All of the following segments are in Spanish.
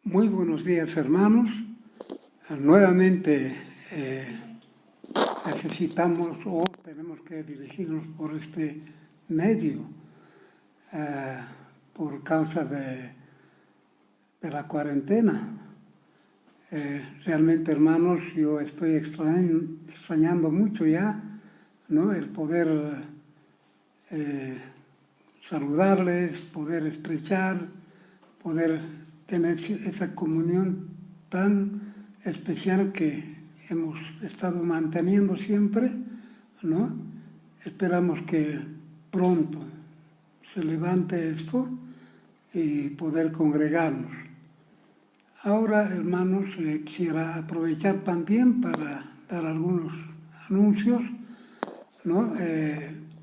Muy buenos días, hermanos. Nuevamente necesitamos o tenemos que dirigirnos por este medio por causa de la cuarentena. Realmente, hermanos, yo estoy extrañando mucho ya, ¿no? El poder saludarles, poder estrechar, poder tener esa comunión tan especial que hemos estado manteniendo siempre, ¿no? Esperamos que pronto se levante esto y poder congregarnos. Ahora, hermanos, quisiera aprovechar también para dar algunos anuncios, ¿no?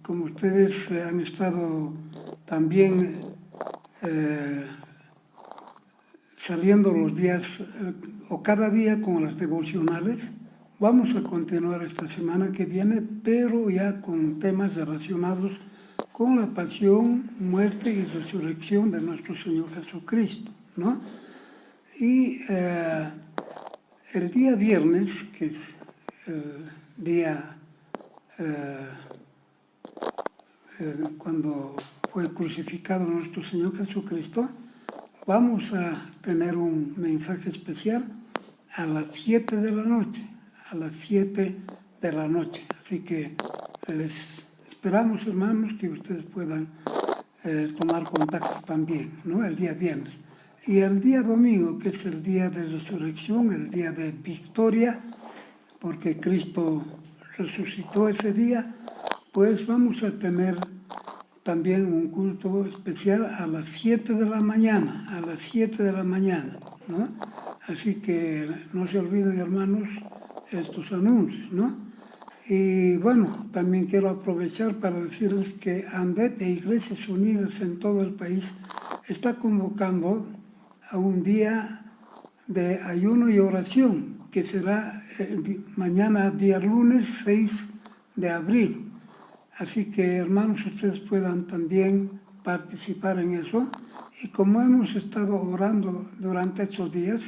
Como ustedes han estado también saliendo los días o cada día con las devocionales, vamos a continuar esta semana que viene, pero ya con temas relacionados con la pasión, muerte y resurrección de nuestro Señor Jesucristo, ¿no? Y el día viernes, que es el día cuando fue crucificado nuestro Señor Jesucristo, vamos a tener un mensaje especial a las 7 de la noche, Así que les esperamos, hermanos, que ustedes puedan tomar contacto también, ¿no? El día viernes. Y el día domingo, que es el día de resurrección, el día de victoria, porque Cristo resucitó ese día, pues vamos a tener también un culto especial a las 7 de la mañana, ¿no? Así que no se olviden, hermanos, estos anuncios, ¿no? Y bueno, también quiero aprovechar para decirles que ANDEP e Iglesias Unidas en todo el país está convocando a un día de ayuno y oración, que será mañana, día lunes 6 de abril. Así que, hermanos, ustedes puedan también participar en eso. Y como hemos estado orando durante estos días,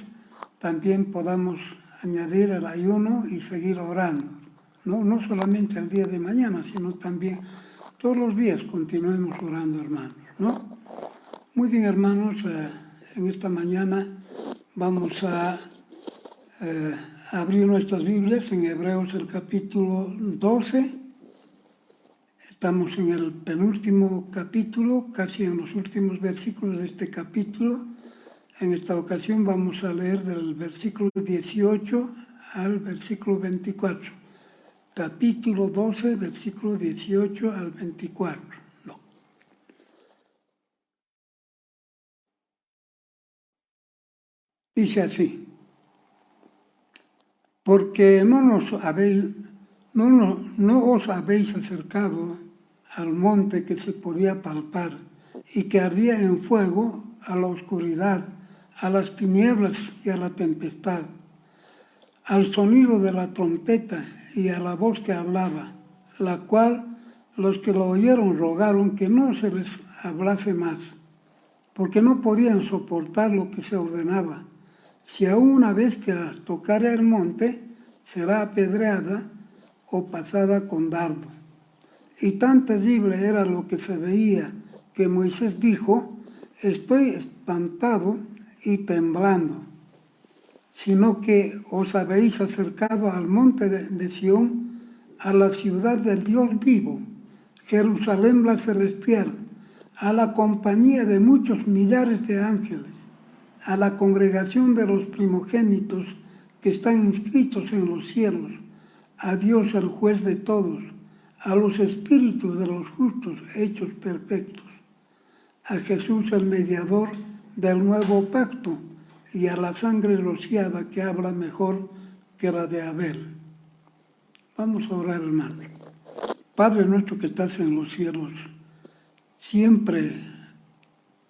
también podamos añadir el ayuno y seguir orando. No solamente el día de mañana, sino también todos los días continuemos orando, hermanos, ¿no? Muy bien, hermanos, en esta mañana vamos a abrir nuestras Biblias en Hebreos el capítulo 12. Estamos en el penúltimo capítulo, casi en los últimos versículos de este capítulo. En esta ocasión vamos a leer del versículo 18 al versículo 24. Capítulo 12, versículo 18 al 24. No. Dice así: porque no os habéis acercado al monte que se podía palpar y que ardía en fuego, a la oscuridad, a las tinieblas y a la tempestad, al sonido de la trompeta y a la voz que hablaba, la cual los que lo oyeron rogaron que no se les hablase más, porque no podían soportar lo que se ordenaba. Si aún una bestia tocare el monte, será apedreada o pasada con dardo. Y tan terrible era lo que se veía que Moisés dijo: estoy espantado y temblando, sino que os habéis acercado al monte de Sión, a la ciudad del Dios vivo, Jerusalén la celestial, a la compañía de muchos millares de ángeles, a la congregación de los primogénitos que están inscritos en los cielos, a Dios el juez de todos, a los espíritus de los justos hechos perfectos, a Jesús el mediador del nuevo pacto, y a la sangre rociada que habla mejor que la de Abel. Vamos a orar, hermanos. Padre nuestro que estás en los cielos, siempre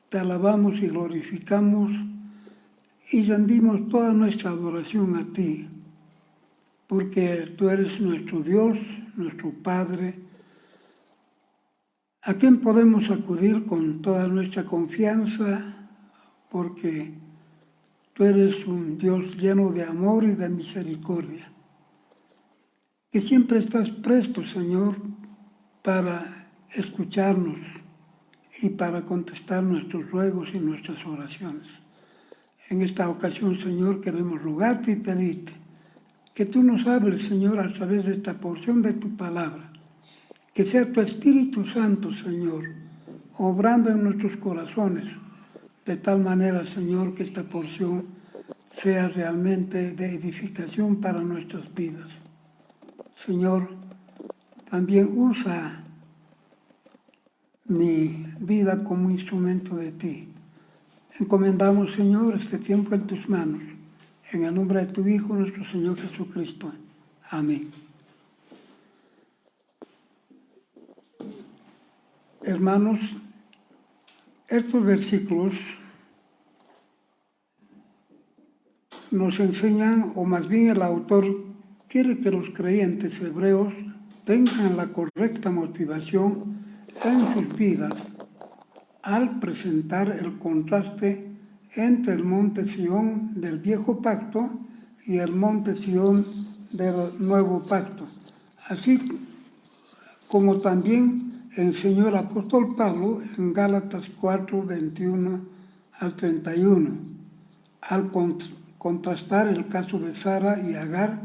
te alabamos y glorificamos y rendimos toda nuestra adoración a ti, porque tú eres nuestro Dios, nuestro Padre, a quien podemos acudir con toda nuestra confianza, porque Tú eres un Dios lleno de amor y de misericordia, que siempre estás presto, Señor, para escucharnos y para contestar nuestros ruegos y nuestras oraciones. En esta ocasión, Señor, queremos rogarte y pedirte que tú nos hables, Señor, a través de esta porción de tu palabra. Que sea tu Espíritu Santo, Señor, obrando en nuestros corazones, de tal manera, Señor, que esta porción sea realmente de edificación para nuestras vidas. Señor, también usa mi vida como instrumento de ti. Encomendamos, Señor, este tiempo en tus manos, en el nombre de tu Hijo, nuestro Señor Jesucristo. Amén. Hermanos, estos versículos nos enseñan, o más bien el autor quiere que los creyentes hebreos tengan la correcta motivación en sus vidas al presentar el contraste entre el monte Sión del viejo pacto y el monte Sión del nuevo pacto. Así como también enseñó el apóstol Pablo en Gálatas 4, 21 al 31, al contrastar el caso de Sara y Agar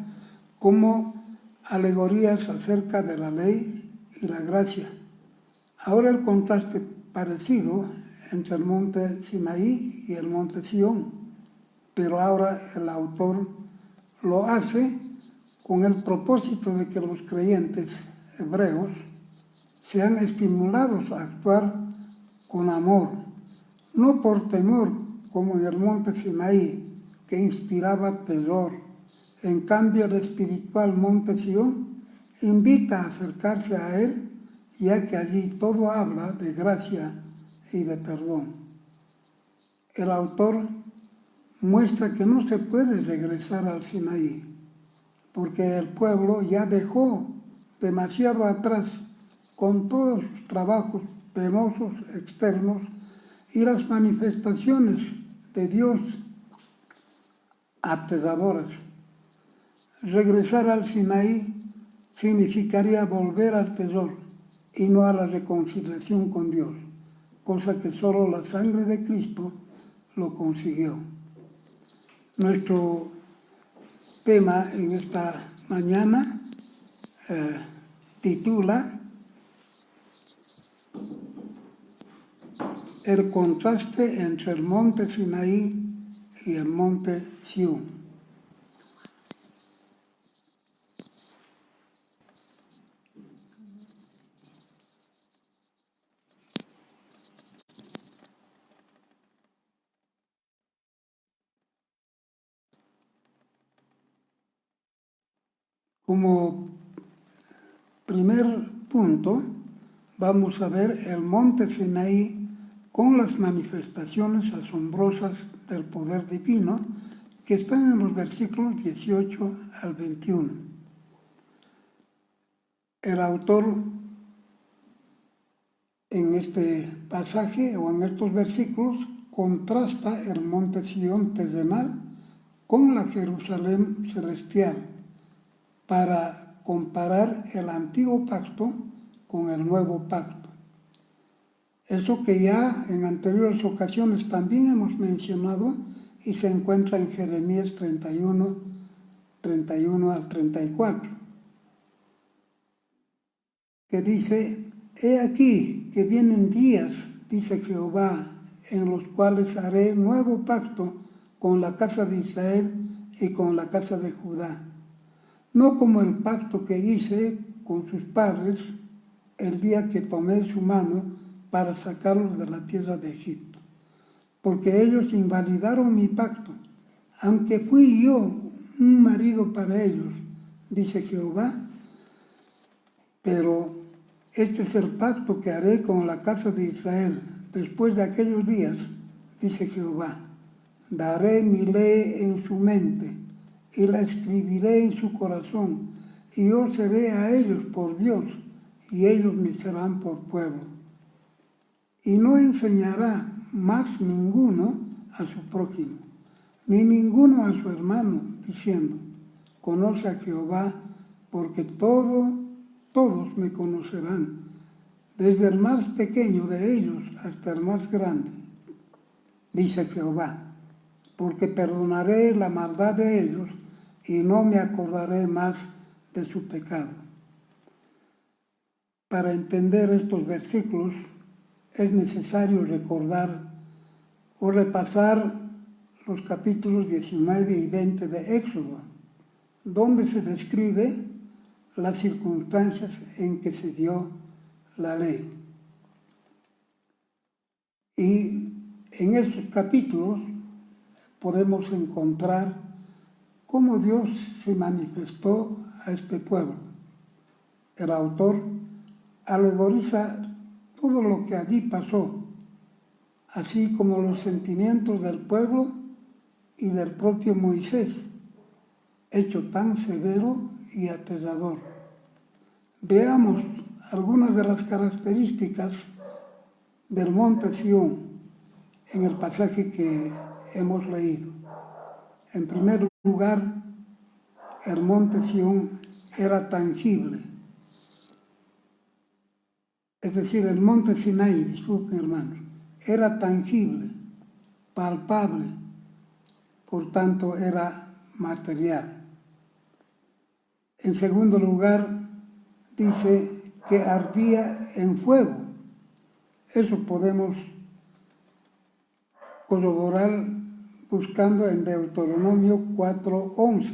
como alegorías acerca de la ley y la gracia. Ahora el contraste parecido entre el monte Sinaí y el monte Sión, pero ahora el autor lo hace con el propósito de que los creyentes hebreos sean estimulados a actuar con amor, no por temor como en el monte Sinaí, que inspiraba terror. En cambio, el espiritual monte Sión invita a acercarse a él, ya que allí todo habla de gracia y de perdón. El autor muestra que no se puede regresar al Sinaí, porque el pueblo ya dejó demasiado atrás con todos sus trabajos penosos externos y las manifestaciones de Dios aterradoras. Regresar al Sinaí significaría volver al terror y no a la reconciliación con Dios, cosa que solo la sangre de Cristo lo consiguió. Nuestro tema en esta mañana titula El contraste entre el monte Sinaí y el monte Sión. Como primer punto, vamos a ver el monte Sinaí con las manifestaciones asombrosas del poder divino que están en los versículos 18 al 21. El autor en este pasaje o en estos versículos contrasta el monte Sión terrenal con la Jerusalén celestial para comparar el antiguo pacto con el nuevo pacto. Eso que ya en anteriores ocasiones también hemos mencionado y se encuentra en Jeremías 31, 31 al 34, que dice: He aquí que vienen días, dice Jehová, en los cuales haré nuevo pacto con la casa de Israel y con la casa de Judá, no como el pacto que hice con sus padres el día que tomé su mano para sacarlos de la tierra de Egipto, porque ellos invalidaron mi pacto, aunque fui yo un marido para ellos, dice Jehová. Pero este es el pacto que haré con la casa de Israel después de aquellos días, dice Jehová. Daré mi ley en su mente y la escribiré en su corazón, y yo seré a ellos por Dios, y ellos me serán por pueblo. Y no enseñará más ninguno a su prójimo, ni ninguno a su hermano, diciendo, conoce a Jehová, porque todos me conocerán, desde el más pequeño de ellos hasta el más grande, dice Jehová, porque perdonaré la maldad de ellos y no me acordaré más de su pecado. Para entender estos versículos es necesario recordar o repasar los capítulos 19 y 20 de Éxodo, donde se describe las circunstancias en que se dio la ley. Y en estos capítulos podemos encontrar cómo Dios se manifestó a este pueblo. El autor alegoriza todo lo que allí pasó, así como los sentimientos del pueblo y del propio Moisés, hecho tan severo y aterrador. Veamos algunas de las características del monte Sión en el pasaje que hemos leído. En primer lugar, el monte Sión era tangible. Es decir, el monte Sinaí, disculpen hermanos, era tangible, palpable, por tanto era material. En segundo lugar, dice que ardía en fuego. Eso podemos corroborar buscando en Deuteronomio 4:11,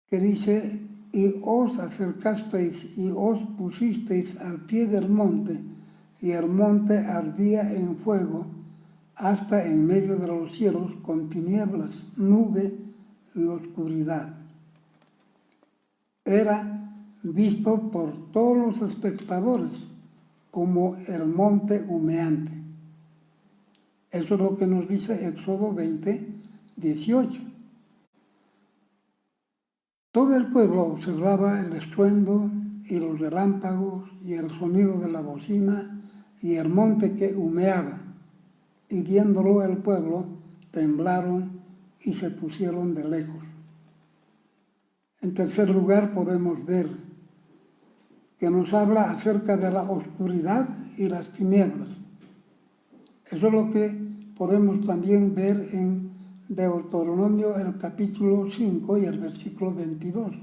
que dice, y os acercasteis y os pusisteis al pie del monte, y el monte ardía en fuego hasta en medio de los cielos con tinieblas, nube y oscuridad. Era visto por todos los espectadores como el monte humeante. Eso es lo que nos dice Éxodo 20:18. Todo el pueblo observaba el estruendo y los relámpagos y el sonido de la bocina y el monte que humeaba, y viéndolo el pueblo temblaron y se pusieron de lejos. En tercer lugar, podemos ver que nos habla acerca de la oscuridad y las tinieblas. Eso es lo que podemos también ver en Deuteronomio, el capítulo 5 y el versículo 22.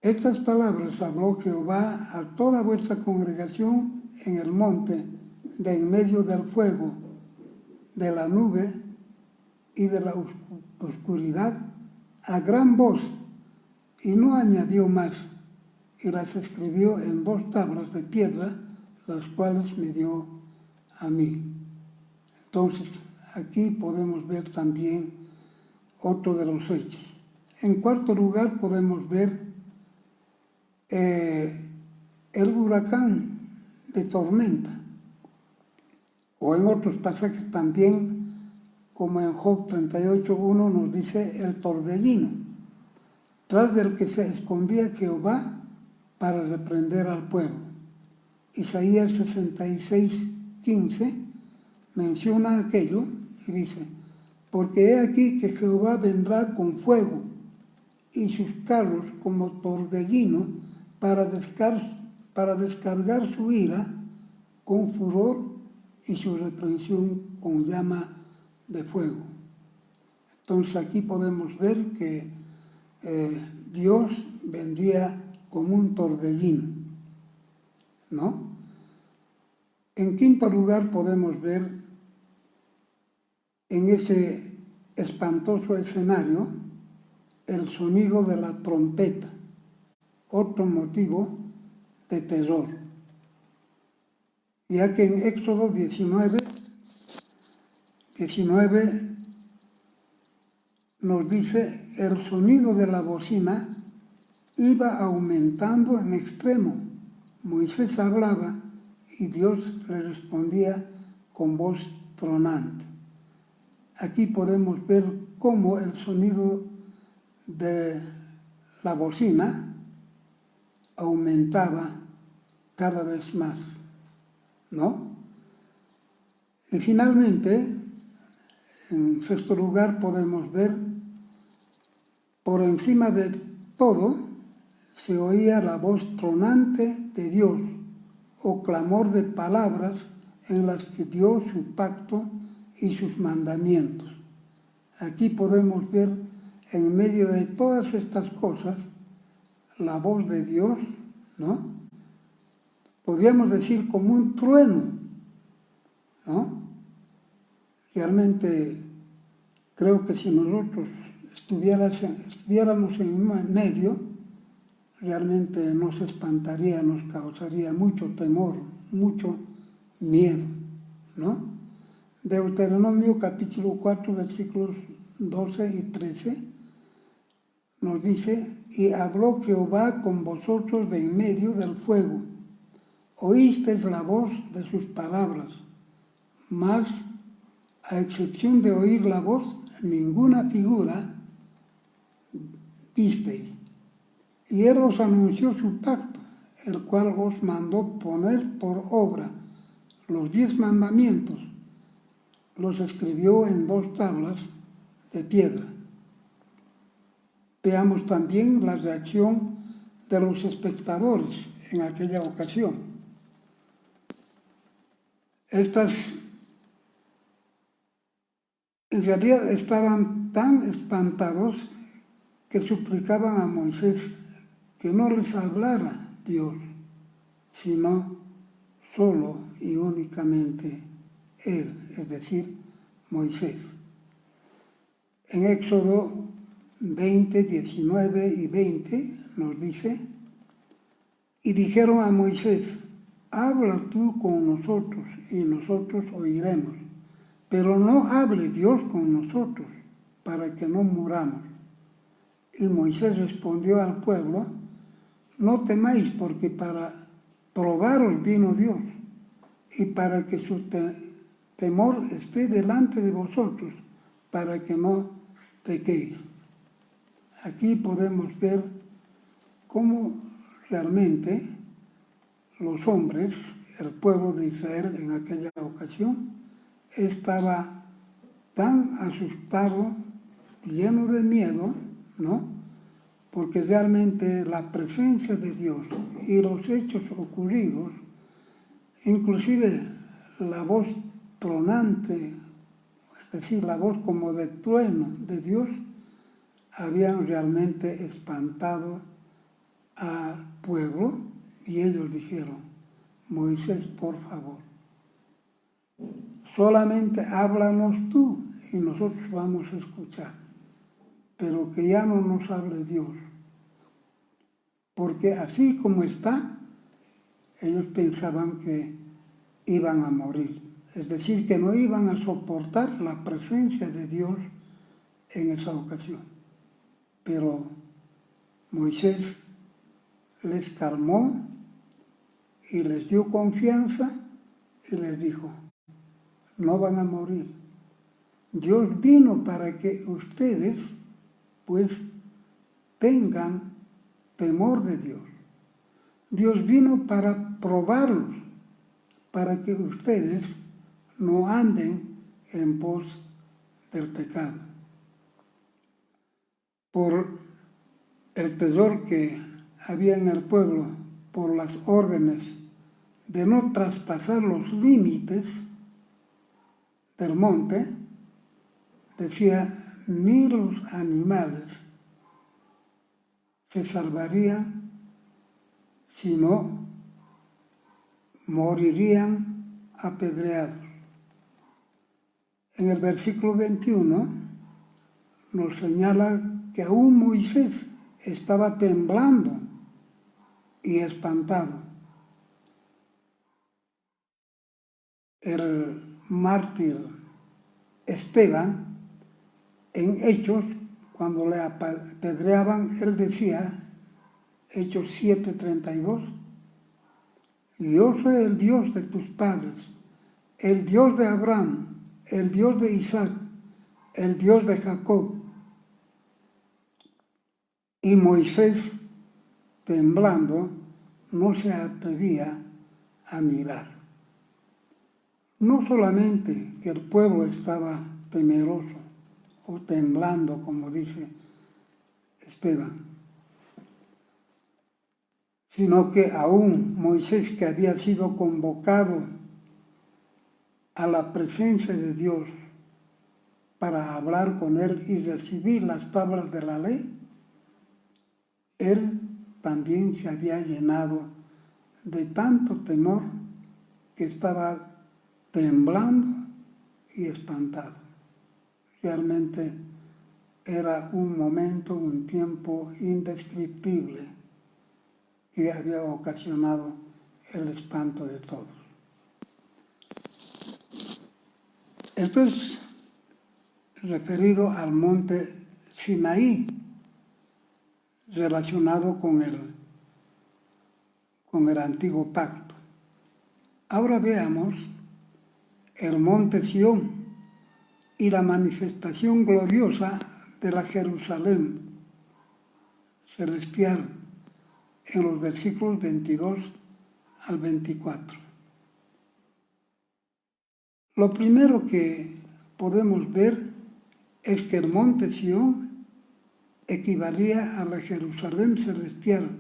Estas palabras habló Jehová a toda vuestra congregación en el monte, de en medio del fuego, de la nube y de la oscuridad, a gran voz, y no añadió más, y las escribió en 2 tablas de piedra, las cuales me dio a mí. Entonces, aquí podemos ver también otro de los hechos. En cuarto lugar, podemos ver el huracán de tormenta, o en otros pasajes también, como en Job 38:1 nos dice el torbellino, tras del que se escondía Jehová para reprender al pueblo. Isaías 66:15 menciona aquello y dice, porque he aquí que Jehová vendrá con fuego y sus carros como torbellino para descargar su ira con furor y su reprensión con llama de fuego. Entonces aquí podemos ver que Dios vendría como un torbellino, ¿no? En quinto lugar podemos ver en ese espantoso escenario el sonido de la trompeta, otro motivo de terror. Ya que en Éxodo 19 nos dice, el sonido de la bocina iba aumentando en extremo. Moisés hablaba y Dios le respondía con voz tronante. Aquí podemos ver cómo el sonido de la bocina aumentaba cada vez más, ¿no? Y finalmente, En sexto lugar podemos ver, por encima de todo, se oía la voz tronante de Dios o clamor de palabras en las que dio su pacto y sus mandamientos. Aquí podemos ver en medio de todas estas cosas la voz de Dios, ¿no? Podríamos decir como un trueno, ¿no? Realmente creo que si nosotros estuviéramos en medio, realmente nos espantaría, nos causaría mucho temor, mucho miedo, ¿no? Deuteronomio capítulo 4, versículos 12 y 13, nos dice, y habló Jehová con vosotros de en medio del fuego, oísteis la voz de sus palabras, mas a excepción de oír la voz, ninguna figura visteis. Y él os anunció su pacto, el cual os mandó poner por obra los 10 mandamientos. Los escribió en 2 tablas de piedra. Veamos también la reacción de los espectadores en aquella ocasión. Estas en realidad estaban tan espantados que suplicaban a Moisés que no les hablara Dios, sino solo y únicamente Él, es decir, Moisés. En Éxodo 20, 19 y 20 nos dice, y dijeron a Moisés, habla tú con nosotros y nosotros oiremos, pero no hable Dios con nosotros para que no muramos. Y Moisés respondió al pueblo, no temáis porque para probaros vino Dios y para que su temor esté delante de vosotros, para que no pequéis. Aquí podemos ver cómo realmente los hombres, el pueblo de Israel en aquella ocasión, estaba tan asustado, lleno de miedo, ¿no? Porque realmente la presencia de Dios y los hechos ocurridos, inclusive la voz tronante, es decir, la voz como de trueno de Dios, habían realmente espantado al pueblo y ellos dijeron, Moisés, por favor, solamente háblanos tú y nosotros vamos a escuchar, pero que ya no nos hable Dios, porque así como está, ellos pensaban que iban a morir, es decir, que no iban a soportar la presencia de Dios en esa ocasión. Pero Moisés les calmó y les dio confianza y les dijo, no van a morir. Dios vino para que ustedes pues tengan temor de Dios. Dios vino para probarlos, para que ustedes no anden en pos del pecado. Por el temor que había en el pueblo, por las órdenes de no traspasar los límites del monte, decía, ni los animales se salvarían, sino morirían apedreados. En el versículo 21 nos señala que aún Moisés estaba temblando y espantado. El mártir Esteban, en Hechos, cuando le apedreaban, él decía, Hechos 7:32, yo soy el Dios de tus padres, el Dios de Abraham, el Dios de Isaac, el Dios de Jacob. Y Moisés, temblando, no se atrevía a mirar. No solamente que el pueblo estaba temeroso o temblando, como dice Esteban, sino que aún Moisés, que había sido convocado a la presencia de Dios para hablar con él y recibir las tablas de la ley, él también se había llenado de tanto temor que estaba temblando y espantado. Realmente era un momento, un tiempo indescriptible que había ocasionado el espanto de todos. Esto es referido al monte Sinaí, relacionado con el antiguo pacto. Ahora veamos el monte Sión y la manifestación gloriosa de la Jerusalén celestial en los versículos 22 al 24. Lo primero que podemos ver es que el monte Sión equivalía a la Jerusalén celestial,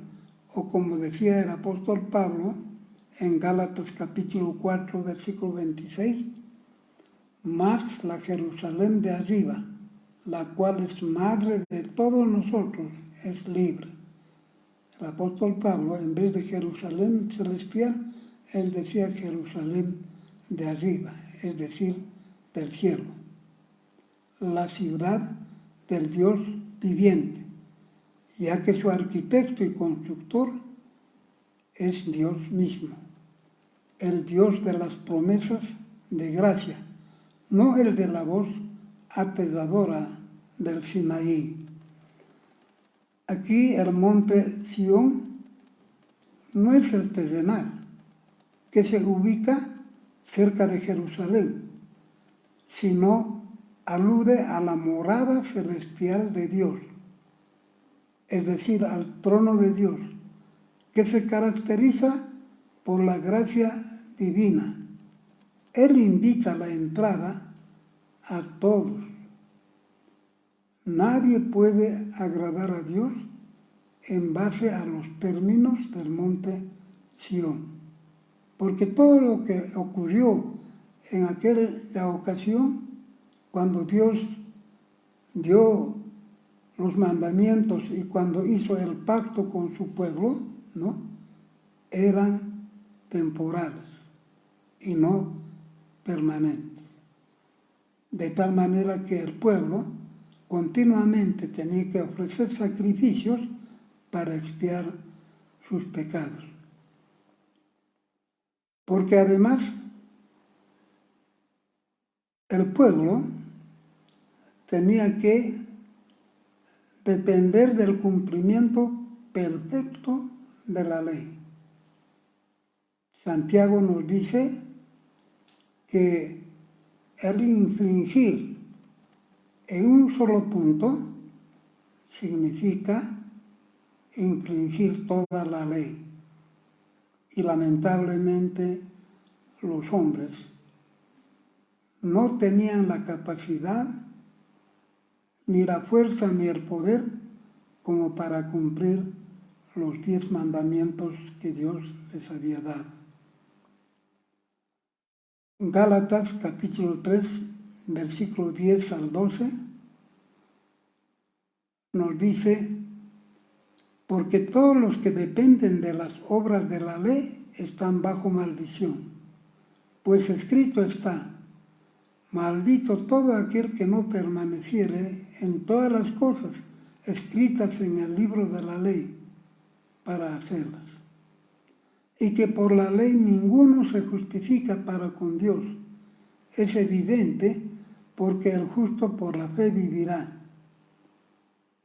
o como decía el apóstol Pablo en Gálatas capítulo 4, versículo 26, más la Jerusalén de arriba, la cual es madre de todos nosotros, es libre. El apóstol Pablo, en vez de Jerusalén celestial, él decía Jerusalén de arriba, es decir, del cielo, la ciudad del Dios viviente, ya que su arquitecto y constructor es Dios mismo, el Dios de las promesas de gracia, no el de la voz aterradora del Sinaí. Aquí el monte Sión no es el terrenal, que se ubica cerca de Jerusalén, sino alude a la morada celestial de Dios, es decir, al trono de Dios, que se caracteriza por la gracia divina. Él invita la entrada a todos. Nadie puede agradar a Dios en base a los términos del monte Sión, porque todo lo que ocurrió en aquella ocasión, cuando Dios dio los mandamientos y cuando hizo el pacto con su pueblo, ¿no?, eran temporales y no permanentes. De tal manera que el pueblo continuamente tenía que ofrecer sacrificios para expiar sus pecados. Porque además el pueblo tenía que depender del cumplimiento perfecto de la ley. Santiago nos dice que el infringir en un solo punto significa infringir toda la ley. Y lamentablemente los hombres no tenían la capacidad, ni la fuerza, ni el poder como para cumplir los 10 mandamientos que Dios les había dado. Gálatas capítulo 3, versículo 10 al 12, nos dice: porque todos los que dependen de las obras de la ley están bajo maldición, pues escrito está: maldito todo aquel que no permaneciere en todas las cosas escritas en el libro de la ley para hacerlas. Y que por la ley ninguno se justifica para con Dios. Es evidente, porque el justo por la fe vivirá.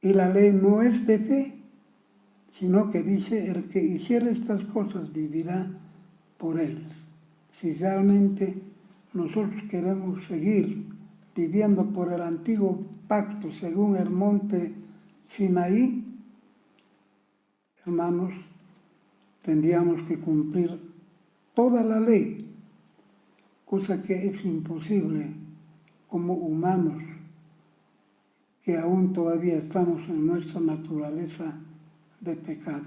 Y la ley no es de fe, sino que dice: el que hiciera estas cosas vivirá por ellas. Si realmente nosotros queremos seguir viviendo por el antiguo pacto según el monte Sinaí, hermanos, tendríamos que cumplir toda la ley, cosa que es imposible como humanos, que aún todavía estamos en nuestra naturaleza de pecado.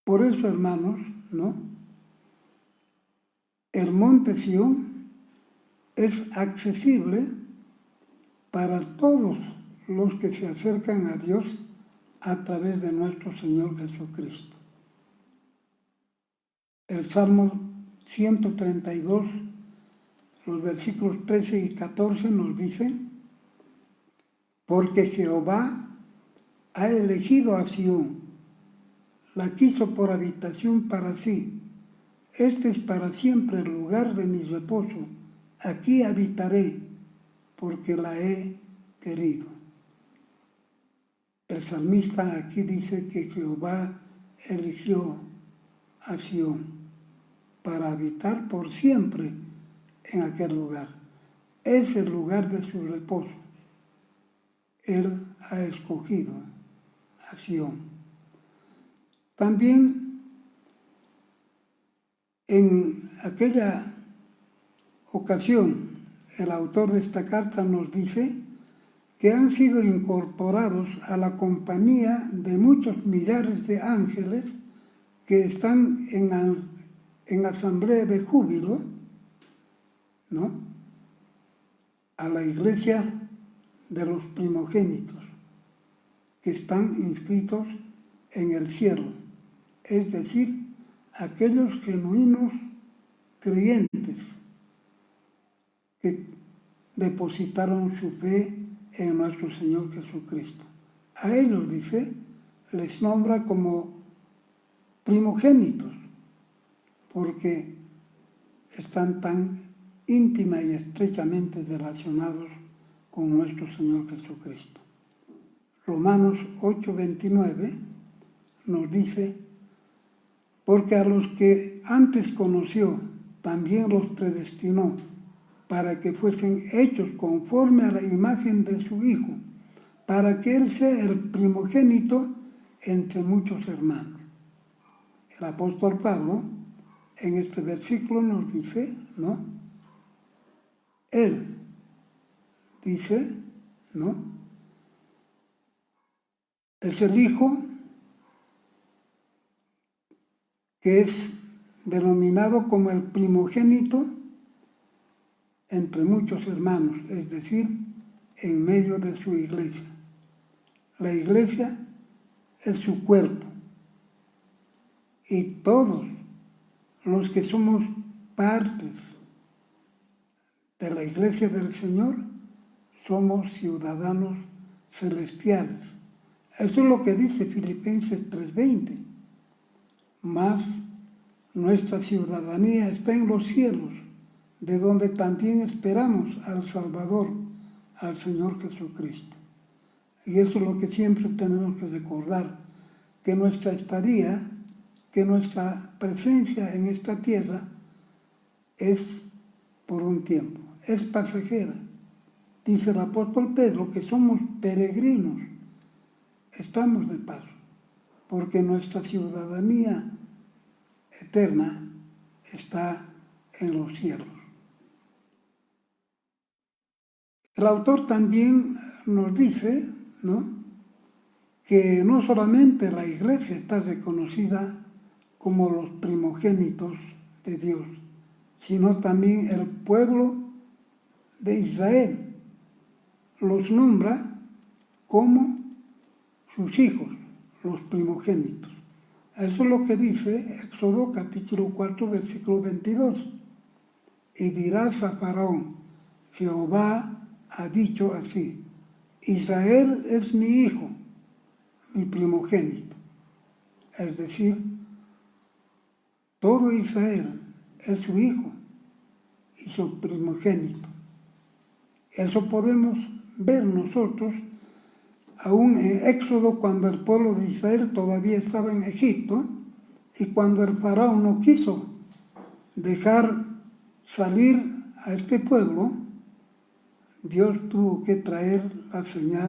Por eso, hermanos, ¿no? El monte Sión es accesible para todos los que se acercan a Dios a través de nuestro Señor Jesucristo. El Salmo 132, los versículos 13 y 14 nos dicen: porque Jehová ha elegido a Sión, la quiso por habitación para sí. Este es para siempre el lugar de mi reposo. Aquí habitaré, porque la he querido. El salmista aquí dice que Jehová eligió a Sión para habitar por siempre en aquel lugar. Es el lugar de su reposo. Él ha escogido a Sión. También en aquella ocasión, el autor de esta carta nos dice que han sido incorporados a la compañía de muchos millares de ángeles que están en asamblea de júbilo, ¿no?, a la iglesia de los primogénitos, que están inscritos en el cielo, es decir, aquellos genuinos creyentes que depositaron su fe en nuestro Señor Jesucristo. A ellos, dice, les nombra como primogénitos, porque están tan íntima y estrechamente relacionados con nuestro Señor Jesucristo. Romanos 8:29 nos dice: porque a los que antes conoció, también los predestinó, para que fuesen hechos conforme a la imagen de su Hijo, para que Él sea el primogénito entre muchos hermanos. El apóstol Pablo, en este versículo nos dice, ¿no?, Él dice, ¿no?, es el Hijo que es denominado como el primogénito entre muchos hermanos, es decir, en medio de su iglesia. La iglesia es su cuerpo y todos los que somos partes de la iglesia del Señor somos ciudadanos celestiales. Eso es lo que dice Filipenses 3:20. Mas nuestra ciudadanía está en los cielos, de donde también esperamos al Salvador, al Señor Jesucristo. Y eso es lo que siempre tenemos que recordar, que nuestra estadía, que nuestra presencia en esta tierra es por un tiempo, es pasajera. Dice el apóstol Pedro que somos peregrinos, estamos de paso, porque nuestra ciudadanía eterna está en los cielos. El autor también nos dice, ¿no?, que no solamente la iglesia está reconocida como los primogénitos de Dios, sino también el pueblo de Israel. Los nombra como sus hijos, los primogénitos. Eso es lo que dice Éxodo capítulo 4, versículo 22. Y dirás a Faraón: Jehová ha dicho así: Israel es mi hijo, mi primogénito. Es decir, todo Israel es su hijo y su primogénito. Eso podemos ver nosotros aún en Éxodo, cuando el pueblo de Israel todavía estaba en Egipto y cuando el faraón no quiso dejar salir a este pueblo, Dios tuvo que traer la señal,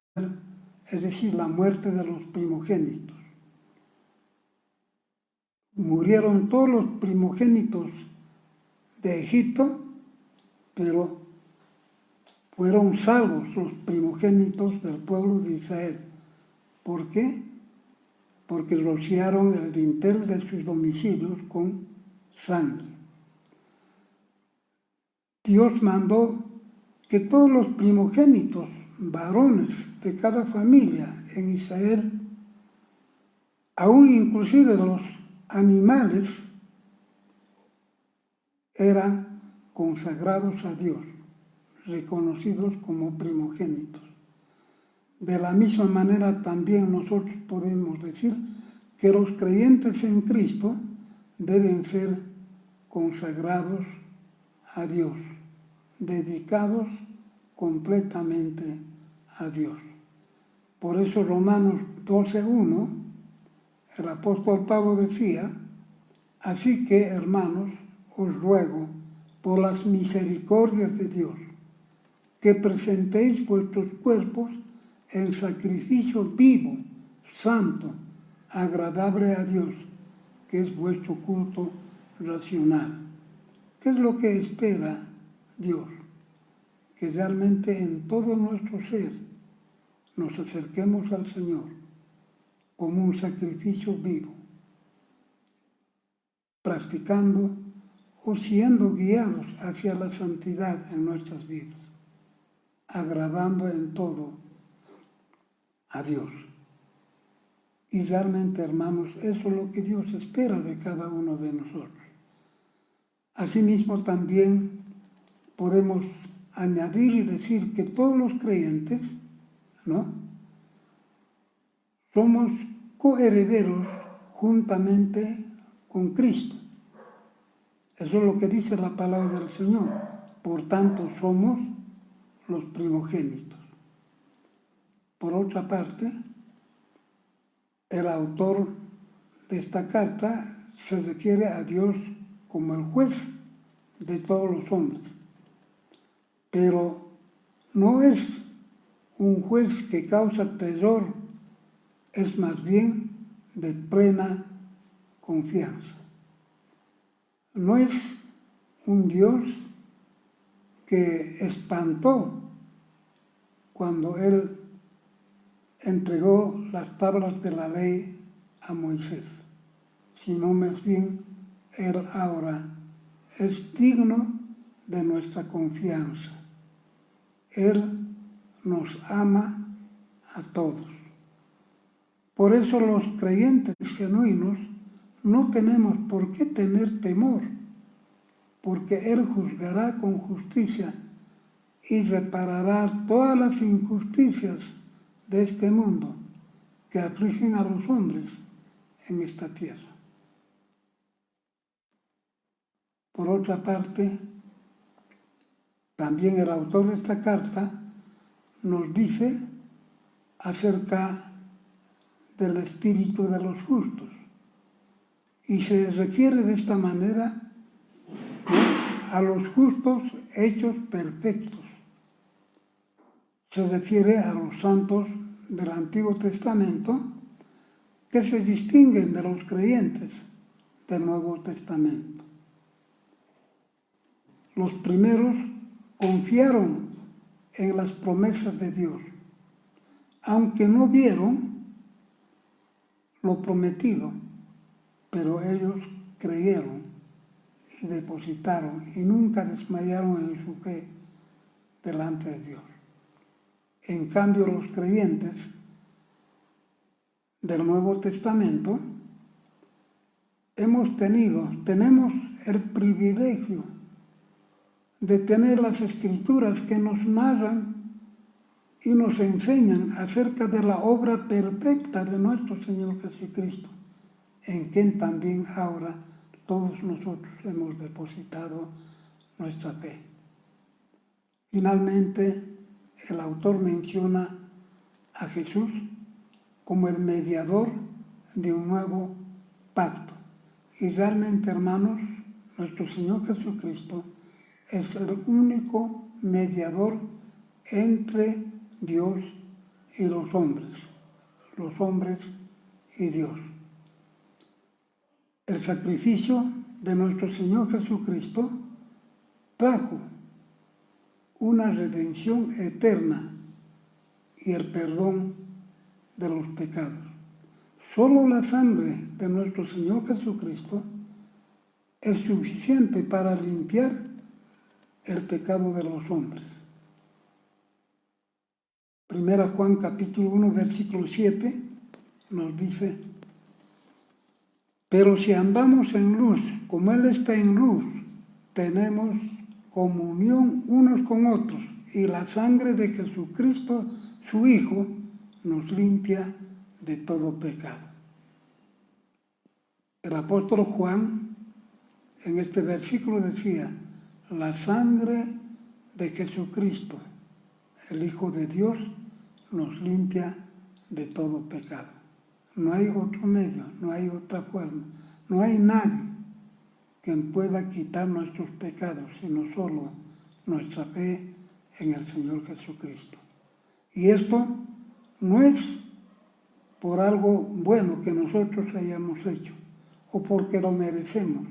es decir, la muerte de los primogénitos. Murieron todos los primogénitos de Egipto, pero fueron salvos los primogénitos del pueblo de Israel. ¿Por qué? Porque rociaron el dintel de sus domicilios con sangre. Dios mandó que todos los primogénitos, varones de cada familia en Israel, aún inclusive los animales, eran consagrados a Dios, reconocidos como primogénitos. De la misma manera también nosotros podemos decir que los creyentes en Cristo deben ser consagrados a Dios, dedicados completamente a Dios. Por eso Romanos 12:1, el apóstol Pablo decía: así que, hermanos, os ruego por las misericordias de Dios, que presentéis vuestros cuerpos en sacrificio vivo, santo, agradable a Dios, que es vuestro culto racional. ¿Qué es lo que espera Dios? Que realmente en todo nuestro ser nos acerquemos al Señor como un sacrificio vivo, practicando o siendo guiados hacia la santidad en nuestras vidas, agradando en todo a Dios. Y realmente, hermanos, eso es lo que Dios espera de cada uno de nosotros. Asimismo, también podemos añadir y decir que todos los creyentes, ¿no?, somos coherederos juntamente con Cristo. Eso es lo que dice la palabra del Señor. Por tanto, somos los primogénitos. Por otra parte, el autor de esta carta se refiere a Dios como el juez de todos los hombres. Pero no es un juez que causa terror, es más bien de plena confianza. No es un Dios que espantó cuando Él entregó las tablas de la ley a Moisés, sino más bien Él ahora es digno de nuestra confianza. Él nos ama a todos. Por eso los creyentes genuinos no tenemos por qué tener temor, porque Él juzgará con justicia y reparará todas las injusticias de este mundo que afligen a los hombres en esta tierra. Por otra parte, también el autor de esta carta nos dice acerca del espíritu de los justos y se refiere de esta manera, ¿no?, a los justos hechos perfectos. Se refiere a los santos del Antiguo Testamento que se distinguen de los creyentes del Nuevo Testamento. Los primeros confiaron en las promesas de Dios, aunque no vieron lo prometido, pero ellos creyeron y depositaron y nunca desmayaron en su fe delante de Dios. En cambio, los creyentes del Nuevo Testamento tenemos el privilegio de tener las Escrituras que nos narran y nos enseñan acerca de la obra perfecta de nuestro Señor Jesucristo, en quien también ahora todos nosotros hemos depositado nuestra fe. Finalmente, el autor menciona a Jesús como el mediador de un nuevo pacto. Y realmente, hermanos, nuestro Señor Jesucristo es el único mediador entre Dios y los hombres y Dios. El sacrificio de nuestro Señor Jesucristo trajo una redención eterna y el perdón de los pecados. Solo la sangre de nuestro Señor Jesucristo es suficiente para limpiar el pecado de los hombres. 1 Juan capítulo 1, versículo 7 nos dice: pero si andamos en luz, como Él está en luz, tenemos comunión unos con otros, y la sangre de Jesucristo, su Hijo, nos limpia de todo pecado. El apóstol Juan en este versículo decía: la sangre de Jesucristo, el Hijo de Dios, nos limpia de todo pecado. No hay otro medio, no hay otra forma, no hay nadie que pueda quitar nuestros pecados, sino solo nuestra fe en el Señor Jesucristo. Y esto no es por algo bueno que nosotros hayamos hecho o porque lo merecemos,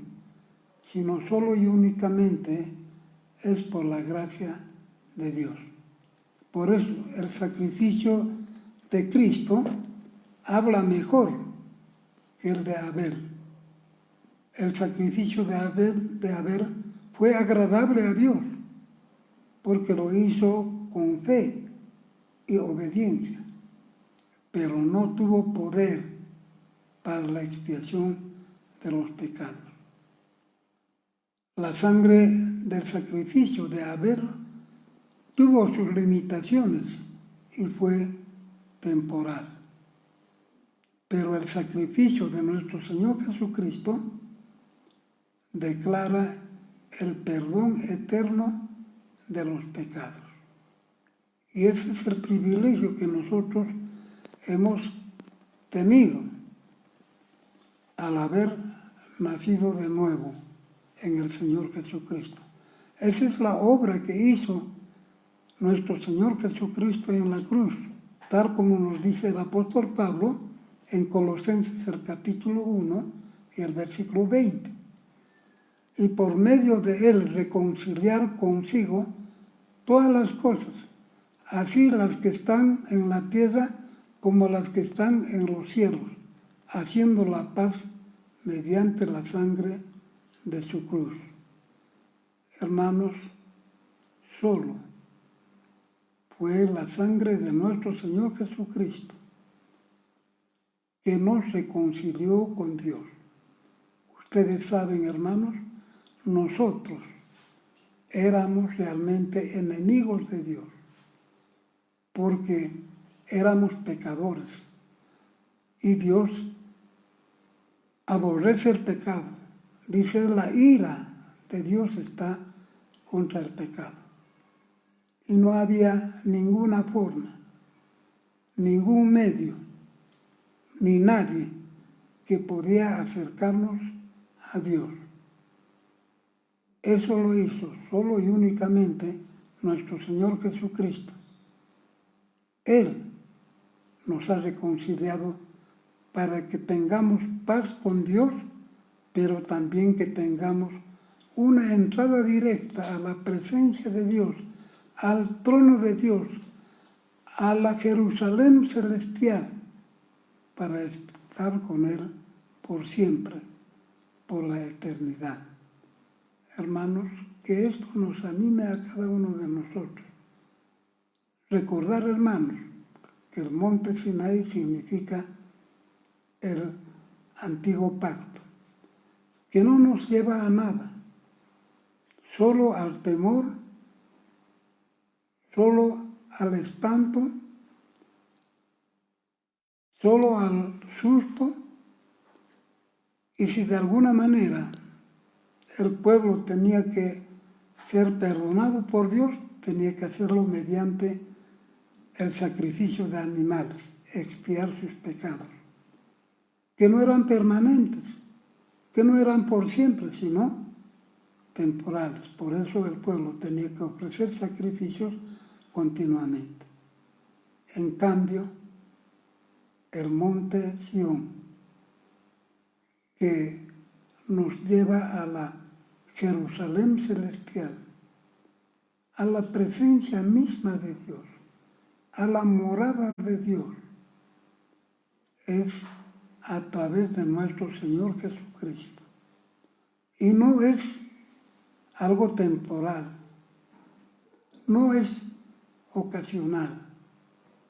sino solo y únicamente es por la gracia de Dios. Por eso el sacrificio de Cristo habla mejor que el de Abel. El sacrificio de Abel fue agradable a Dios, porque lo hizo con fe y obediencia, pero no tuvo poder para la expiación de los pecados. La sangre del sacrificio de Abel tuvo sus limitaciones y fue temporal. Pero el sacrificio de nuestro Señor Jesucristo declara el perdón eterno de los pecados. Y ese es el privilegio que nosotros hemos tenido al haber nacido de nuevo en el Señor Jesucristo. Esa es la obra que hizo nuestro Señor Jesucristo en la cruz, tal como nos dice el apóstol Pablo en Colosenses el capítulo 1 y el versículo 20. Y por medio de él reconciliar consigo todas las cosas, así las que están en la tierra como las que están en los cielos, haciendo la paz mediante la sangre de su cruz. Hermanos, solo fue la sangre de nuestro Señor Jesucristo que nos reconcilió con Dios. Ustedes saben, hermanos, nosotros éramos realmente enemigos de Dios, porque éramos pecadores. Y Dios aborrece el pecado. Dice, la ira de Dios está contra el pecado. Y no había ninguna forma, ningún medio, ni nadie que podía acercarnos a Dios. Eso lo hizo solo y únicamente nuestro Señor Jesucristo. Él nos ha reconciliado para que tengamos paz con Dios, pero también que tengamos una entrada directa a la presencia de Dios, al trono de Dios, a la Jerusalén celestial, para estar con Él por siempre, por la eternidad. Hermanos, que esto nos anime a cada uno de nosotros. Recordar, hermanos, que el monte Sinaí significa el antiguo pacto, que no nos lleva a nada, solo al temor, solo al espanto, solo al susto, y si de alguna manera el pueblo tenía que ser perdonado por Dios, tenía que hacerlo mediante el sacrificio de animales, expiar sus pecados, que no eran permanentes, que no eran por siempre, sino temporales. Por eso el pueblo tenía que ofrecer sacrificios continuamente. En cambio, el monte Sión, que nos lleva a la Jerusalén celestial, a la presencia misma de Dios, a la morada de Dios, es a través de nuestro Señor Jesucristo. Y no es algo temporal, no es ocasional,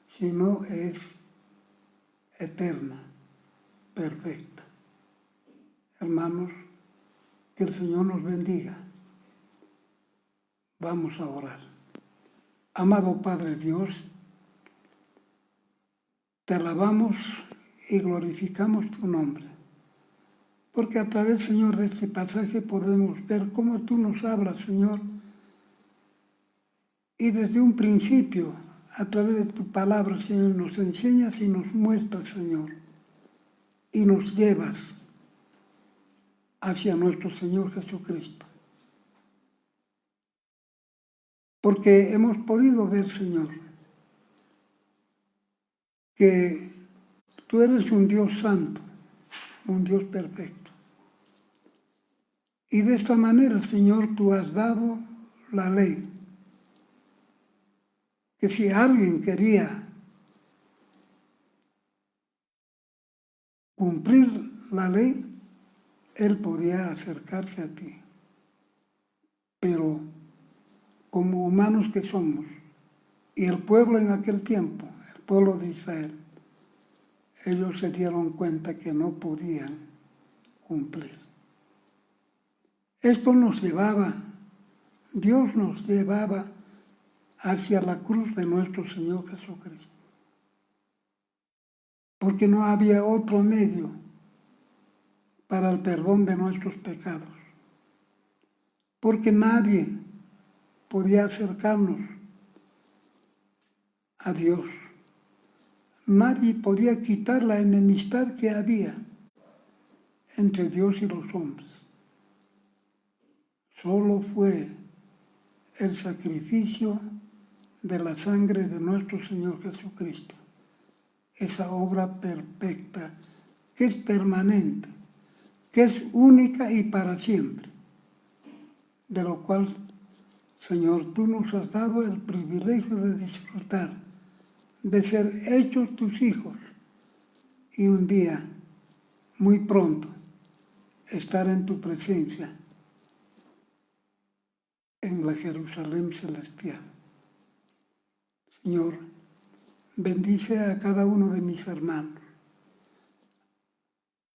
sino es eterna, perfecta. Hermanos, que el Señor nos bendiga. Vamos a orar. Amado Padre Dios, te alabamos y glorificamos tu nombre, porque a través, Señor, de este pasaje podemos ver cómo tú nos hablas, Señor, y desde un principio, a través de tu palabra, Señor, nos enseñas y nos muestras, Señor, y nos llevas hacia nuestro Señor Jesucristo. Porque hemos podido ver, Señor, que tú eres un Dios santo, un Dios perfecto. Y de esta manera, Señor, tú has dado la ley. Que si alguien quería cumplir la ley, él podía acercarse a ti. Pero como humanos que somos, y el pueblo en aquel tiempo, el pueblo de Israel, ellos se dieron cuenta que no podían cumplir. Esto nos llevaba, Dios nos llevaba hacia la cruz de nuestro Señor Jesucristo. Porque no había otro medio para el perdón de nuestros pecados. Porque nadie podía acercarnos a Dios. Nadie podía quitar la enemistad que había entre Dios y los hombres. Solo fue el sacrificio de la sangre de nuestro Señor Jesucristo, esa obra perfecta, que es permanente, que es única y para siempre, de lo cual, Señor, tú nos has dado el privilegio de disfrutar, de ser hechos tus hijos, y un día, muy pronto, estar en tu presencia, en la Jerusalén celestial. Señor, bendice a cada uno de mis hermanos,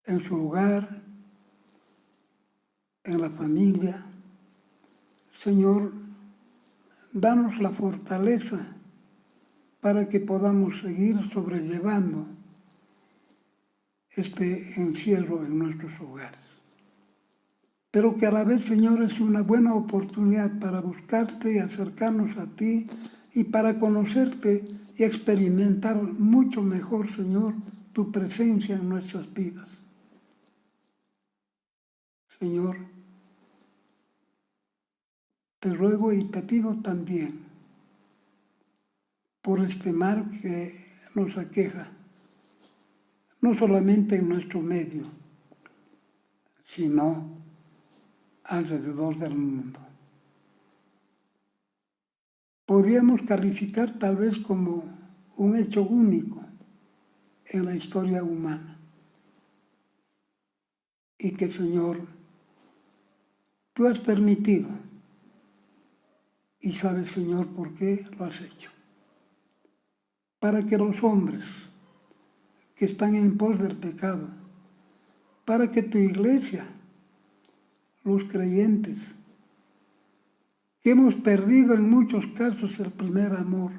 en su hogar, en la familia. Señor, danos la fortaleza para que podamos seguir sobrellevando este encierro en nuestros hogares. Pero que a la vez, Señor, es una buena oportunidad para buscarte y acercarnos a ti y para conocerte y experimentar mucho mejor, Señor, tu presencia en nuestras vidas. Señor, te ruego y te pido también por este mal que nos aqueja, no solamente en nuestro medio, sino alrededor del mundo. Podríamos calificar tal vez como un hecho único en la historia humana. Y que, Señor, tú has permitido, y sabes, Señor, por qué lo has hecho. Para que los hombres que están en pos del pecado, para que tu iglesia, los creyentes, que hemos perdido en muchos casos el primer amor,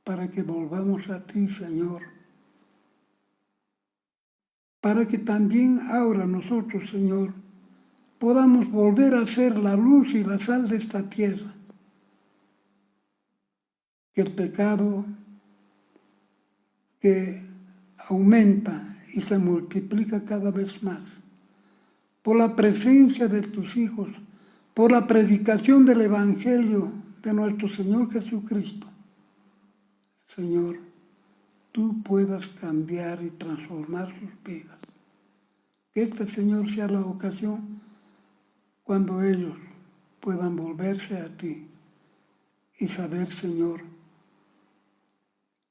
para que volvamos a ti, Señor, para que también ahora nosotros, Señor, podamos volver a ser la luz y la sal de esta tierra. Que el pecado que aumenta y se multiplica cada vez más, por la presencia de tus hijos, por la predicación del Evangelio de nuestro Señor Jesucristo, Señor, tú puedas cambiar y transformar sus vidas. Que este, Señor, sea la ocasión cuando ellos puedan volverse a ti y saber, Señor,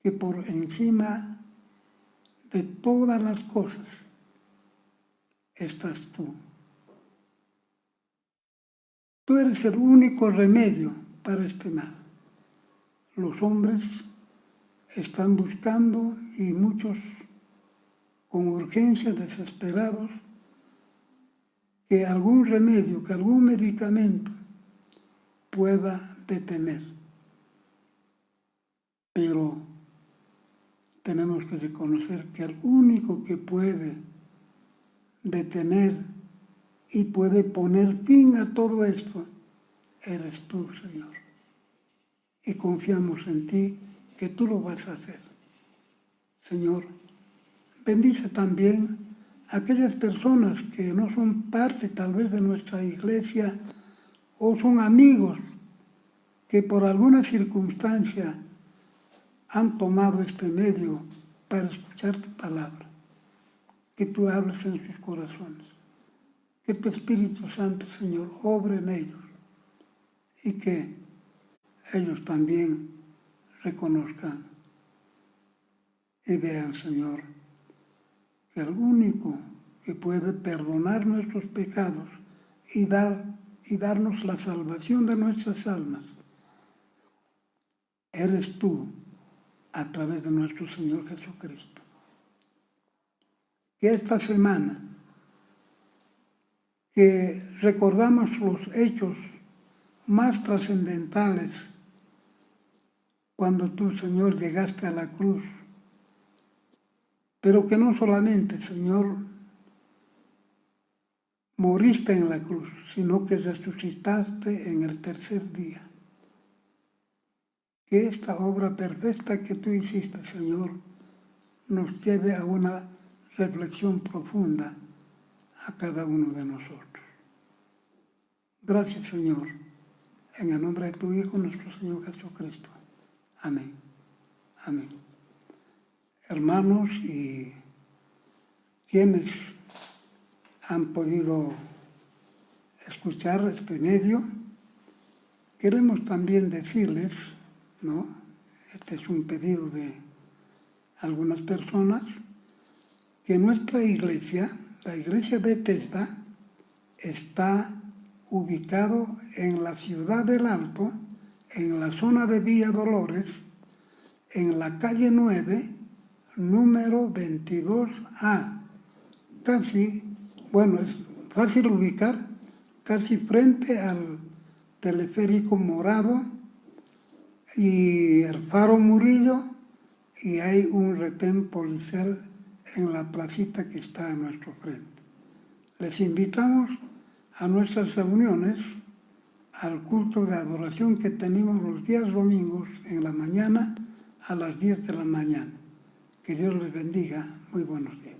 que por encima de todas las cosas estás tú. Tú eres el único remedio para este mal. Los hombres están buscando, y muchos con urgencia, desesperados, que algún remedio, que algún medicamento pueda detener. Pero tenemos que reconocer que el único que puede detener y puede poner fin a todo esto eres tú, Señor. Y confiamos en ti, que tú lo vas a hacer. Señor, bendice también a aquellas personas que no son parte tal vez de nuestra iglesia o son amigos que por alguna circunstancia han tomado este medio para escuchar tu palabra. Que tú hables en sus corazones. Que tu Espíritu Santo, Señor, obre en ellos y que ellos también reconozcan y vean, Señor, que el único que puede perdonar nuestros pecados y darnos la salvación de nuestras almas eres tú, a través de nuestro Señor Jesucristo. Que esta semana que recordamos los hechos más trascendentales cuando tú, Señor, llegaste a la cruz, pero que no solamente, Señor, moriste en la cruz, sino que resucitaste en el tercer día. Que esta obra perfecta que tú hiciste, Señor, nos lleve a una reflexión profunda a cada uno de nosotros. Gracias, Señor, en el nombre de tu Hijo, nuestro Señor Jesucristo. Amén. Amén. Hermanos y quienes han podido escuchar este medio, queremos también decirles, ¿no? Este es un pedido de algunas personas, que nuestra iglesia, la iglesia Bethesda, está ubicado en la ciudad del Alto, en la zona de Villa Dolores, en la calle 9, número 22A. Casi, bueno, es fácil ubicar, casi frente al teleférico morado y el Faro Murillo, y hay un retén policial en la placita que está a nuestro frente. Les invitamos a nuestras reuniones, al culto de adoración que tenemos los días domingos en la mañana a las 10 de la mañana. Que Dios les bendiga. Muy buenos días.